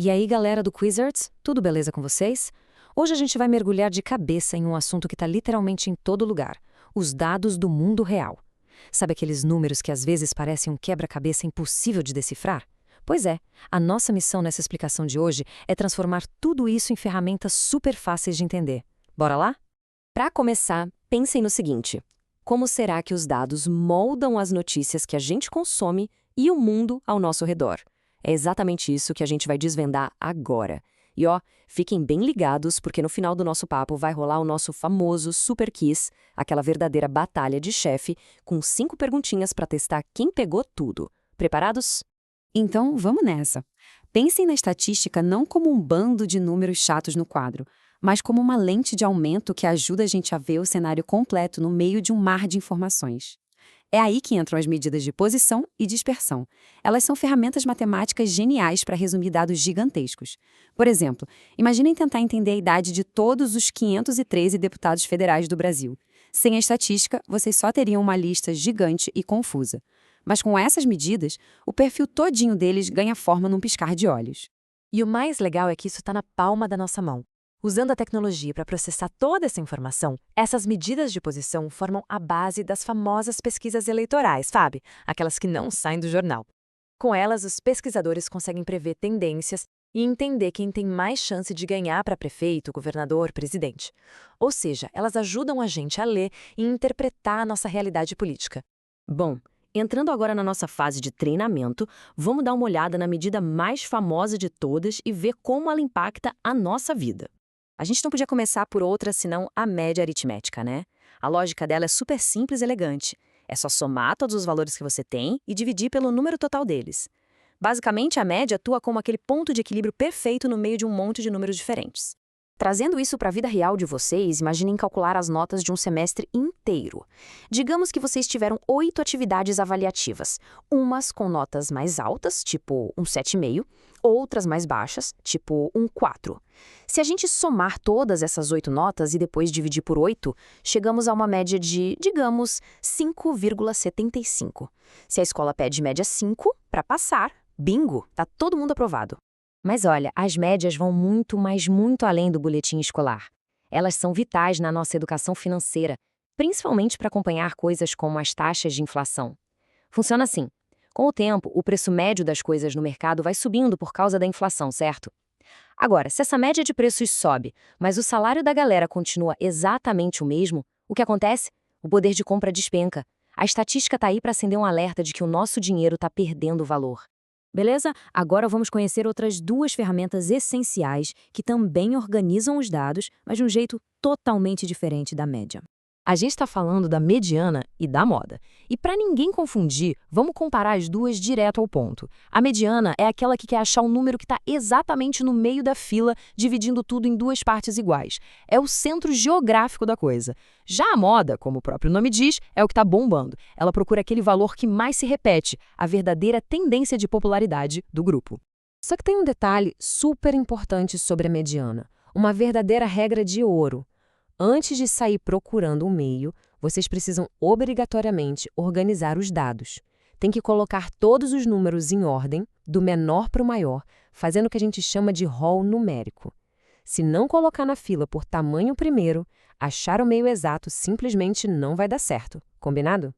E aí, galera do Quizards, tudo beleza com vocês? Hoje a gente vai mergulhar de cabeça em um assunto que está literalmente em todo lugar: os dados do mundo real. Sabe aqueles números que às vezes parecem um quebra-cabeça impossível de decifrar? Pois é, a nossa missão nessa explicação de hoje é transformar tudo isso em ferramentas super fáceis de entender. Bora lá? Para começar, pensem no seguinte: como será que os dados moldam as notícias que a gente consome e o mundo ao nosso redor? É exatamente isso que a gente vai desvendar agora. E fiquem bem ligados, porque no final do nosso papo vai rolar o nosso famoso Super Quiz, aquela verdadeira batalha de chefe, com 5 perguntinhas para testar quem pegou tudo. Preparados? Então, vamos nessa. Pensem na estatística não como um bando de números chatos no quadro, mas como uma lente de aumento que ajuda a gente a ver o cenário completo no meio de um mar de informações. É aí que entram as medidas de posição e dispersão. Elas são ferramentas matemáticas geniais para resumir dados gigantescos. Por exemplo, imaginem tentar entender a idade de todos os 513 deputados federais do Brasil. Sem a estatística, vocês só teriam uma lista gigante e confusa. Mas com essas medidas, o perfil todinho deles ganha forma num piscar de olhos. E o mais legal é que isso está na palma da nossa mão. Usando a tecnologia para processar toda essa informação, essas medidas de posição formam a base das famosas pesquisas eleitorais, sabe? Aquelas que não saem do jornal. Com elas, os pesquisadores conseguem prever tendências e entender quem tem mais chance de ganhar para prefeito, governador, presidente. Ou seja, elas ajudam a gente a ler e interpretar a nossa realidade política. Bom, entrando agora na nossa fase de treinamento, vamos dar uma olhada na medida mais famosa de todas e ver como ela impacta a nossa vida. A gente não podia começar por outra senão a média aritmética, né? A lógica dela é super simples e elegante. É só somar todos os valores que você tem e dividir pelo número total deles. Basicamente, a média atua como aquele ponto de equilíbrio perfeito no meio de um monte de números diferentes. Trazendo isso para a vida real de vocês, imaginem calcular as notas de um semestre inteiro. Digamos que vocês tiveram 8 atividades avaliativas, umas com notas mais altas, tipo um 7,5, outras mais baixas, tipo um 4. Se a gente somar todas essas 8 notas e depois dividir por 8, chegamos a uma média de, digamos, 5,75. Se a escola pede média 5, para passar, bingo, tá todo mundo aprovado. Mas olha, as médias vão muito, mas muito além do boletim escolar. Elas são vitais na nossa educação financeira, principalmente para acompanhar coisas como as taxas de inflação. Funciona assim: com o tempo, o preço médio das coisas no mercado vai subindo por causa da inflação, certo? Agora, se essa média de preços sobe, mas o salário da galera continua exatamente o mesmo, o que acontece? O poder de compra despenca. A estatística está aí para acender um alerta de que o nosso dinheiro está perdendo valor. Beleza? Agora vamos conhecer outras 2 ferramentas essenciais que também organizam os dados, mas de um jeito totalmente diferente da média. A gente está falando da mediana e da moda. E para ninguém confundir, vamos comparar as duas direto ao ponto. A mediana é aquela que quer achar um número que está exatamente no meio da fila, dividindo tudo em 2 partes iguais. É o centro geográfico da coisa. Já a moda, como o próprio nome diz, é o que está bombando. Ela procura aquele valor que mais se repete, a verdadeira tendência de popularidade do grupo. Só que tem um detalhe super importante sobre a mediana, uma verdadeira regra de ouro. Antes de sair procurando um meio, vocês precisam obrigatoriamente organizar os dados. Tem que colocar todos os números em ordem, do menor para o maior, fazendo o que a gente chama de rol numérico. Se não colocar na fila por tamanho primeiro, achar o meio exato simplesmente não vai dar certo. Combinado?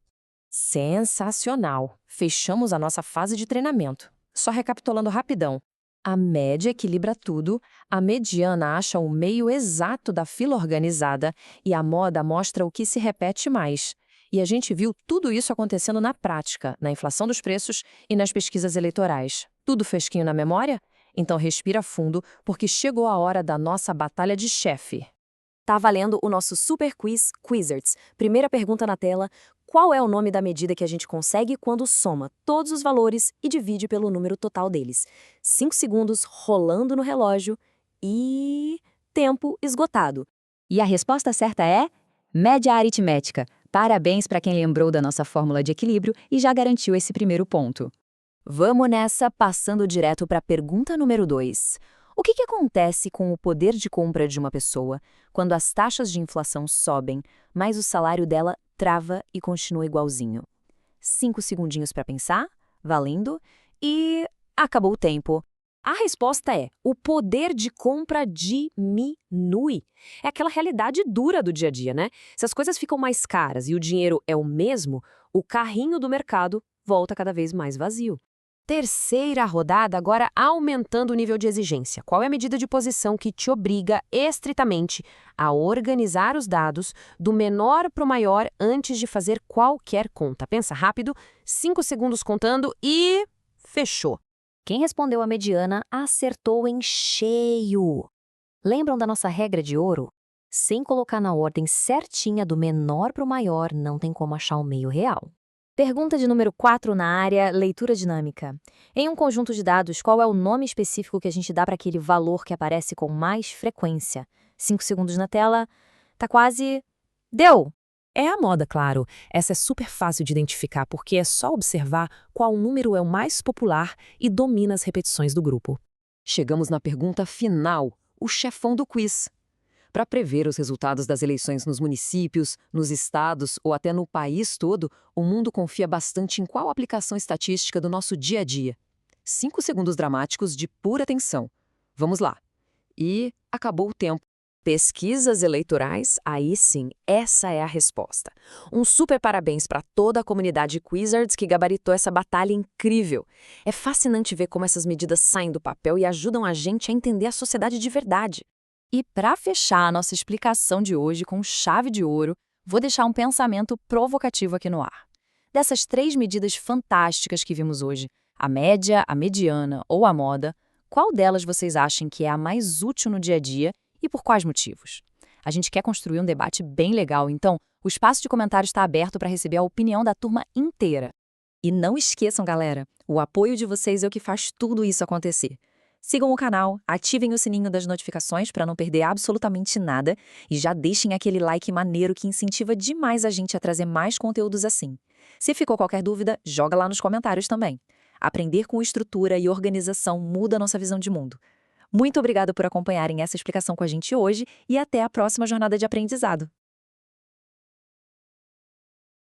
Sensacional! Fechamos a nossa fase de treinamento. Só recapitulando rapidão. A média equilibra tudo, a mediana acha o meio exato da fila organizada e a moda mostra o que se repete mais. E a gente viu tudo isso acontecendo na prática, na inflação dos preços e nas pesquisas eleitorais. Tudo fresquinho na memória? Então respira fundo, porque chegou a hora da nossa batalha de chefe. Tá valendo o nosso Super Quiz Quizards. Primeira pergunta na tela: qual é o nome da medida que a gente consegue quando soma todos os valores e divide pelo número total deles? 5 segundos rolando no relógio e... tempo esgotado. E a resposta certa é média aritmética. Parabéns para quem lembrou da nossa fórmula de equilíbrio e já garantiu esse primeiro ponto. Vamos nessa, passando direto para a pergunta número 2. O que acontece com o poder de compra de uma pessoa quando as taxas de inflação sobem, mas o salário dela trava e continua igualzinho? 5 segundinhos para pensar, valendo, e acabou o tempo. A resposta é: o poder de compra diminui. É aquela realidade dura do dia a dia, né? Se as coisas ficam mais caras e o dinheiro é o mesmo, o carrinho do mercado volta cada vez mais vazio. Terceira rodada, agora aumentando o nível de exigência. Qual é a medida de posição que te obriga estritamente a organizar os dados do menor para o maior antes de fazer qualquer conta? Pensa rápido, 5 segundos contando e fechou. Quem respondeu a mediana acertou em cheio. Lembram da nossa regra de ouro? Sem colocar na ordem certinha do menor para o maior, não tem como achar o meio real. Pergunta de número 4 na área leitura dinâmica. Em um conjunto de dados, qual é o nome específico que a gente dá para aquele valor que aparece com mais frequência? 5 segundos na tela. Tá quase... Deu! É a moda, claro. Essa é super fácil de identificar porque é só observar qual número é o mais popular e domina as repetições do grupo. Chegamos na pergunta final, o chefão do quiz. Para prever os resultados das eleições nos municípios, nos estados ou até no país todo, o mundo confia bastante em qual aplicação estatística do nosso dia a dia. 5 segundos dramáticos de pura atenção. Vamos lá. E acabou o tempo. Pesquisas eleitorais? Aí sim, essa é a resposta. Um super parabéns para toda a comunidade Quizards que gabaritou essa batalha incrível. É fascinante ver como essas medidas saem do papel e ajudam a gente a entender a sociedade de verdade. E para fechar a nossa explicação de hoje com chave de ouro, vou deixar um pensamento provocativo aqui no ar. Dessas 3 medidas fantásticas que vimos hoje, a média, a mediana ou a moda, qual delas vocês acham que é a mais útil no dia a dia e por quais motivos? A gente quer construir um debate bem legal, então o espaço de comentários está aberto para receber a opinião da turma inteira. E não esqueçam, galera, o apoio de vocês é o que faz tudo isso acontecer. Sigam o canal, ativem o sininho das notificações para não perder absolutamente nada e já deixem aquele like maneiro que incentiva demais a gente a trazer mais conteúdos assim. Se ficou qualquer dúvida, joga lá nos comentários também. Aprender com estrutura e organização muda a nossa visão de mundo. Muito obrigada por acompanharem essa explicação com a gente hoje e até a próxima jornada de aprendizado.